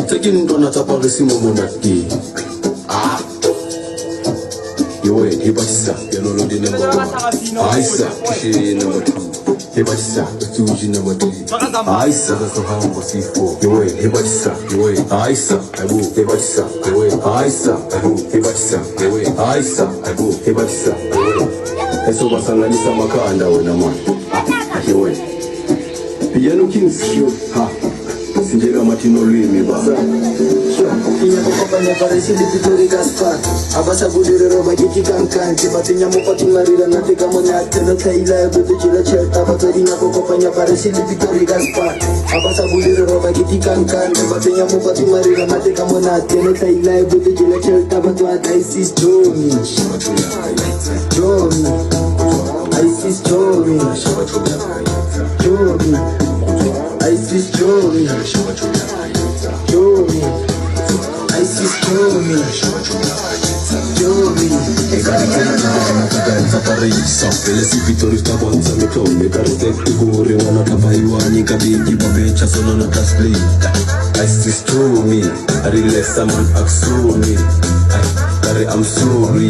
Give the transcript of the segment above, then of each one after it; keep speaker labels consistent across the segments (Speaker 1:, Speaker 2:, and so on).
Speaker 1: Taking to not about the Simonati. You wait, Hibasa, you know, the number one. Isa, she number 2. Hibasa, the 2G number 3. Isa, that's the humble C4. You wait, Hibasa, you wait. Isa, I will, Hibasa, you wait. Isa, I will, Hibasa, you wait. Isa, I will, Hibasa, you wait. Eso basanganisa makanda wena man. You wait. Piano Kings, ha. Sinjega matino limi basa. Inya kokopanya paresili pitori gaspar. Abasa budire roba kiki kankan. Tibatinya mupati marila natika monyate no taila butu chila cherta. Batorinya kokopanya paresili pitori gaspar. Abasa budire roba kiki kankan. Tibatinya mupati marila natika monyate no taila butu chila cherta. Batu adaisi story. Jomi. Icy story. Jomi. Icy story. Jomi. Icy story. Jomi. Parisa, pelesi pitori stabonza metone karete kugure wana kabaiwani kabingi babecha sono na tasplita. Icy story. Relax someone aksumi. Kare I'm sorry.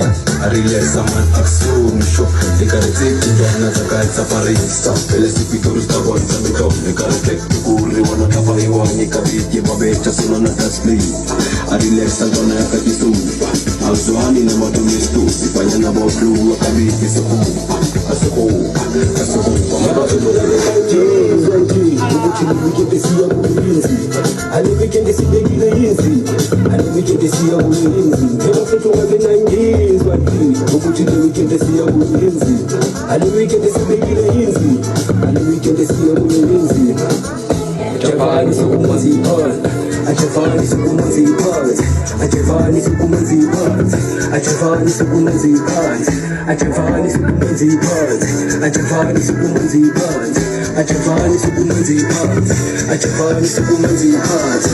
Speaker 1: Relax someone aksumi. Show the karete kugana zakaita parisa, pelesi pitori stabonza metone karete kugure wana kabaiwani kabingi babecha sono na tasplita. Relax someone akajisupa. Azwani na matumistu sifanya na boklu wakabiki sokupa asokupa Ajavani sukumanzi paz, Ajavani sukumanzi paz, Ajavani sukumanzi paz, Ajavani sukumanzi paz, Ajavani sukumanzi paz, Ajavani sukumanzi paz, Ajavani sukumanzi paz.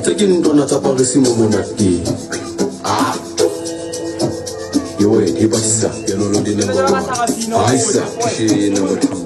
Speaker 1: Taking to not about the Simonati. You wait, Hibasa, you know, the number 1. Isa, she number 2.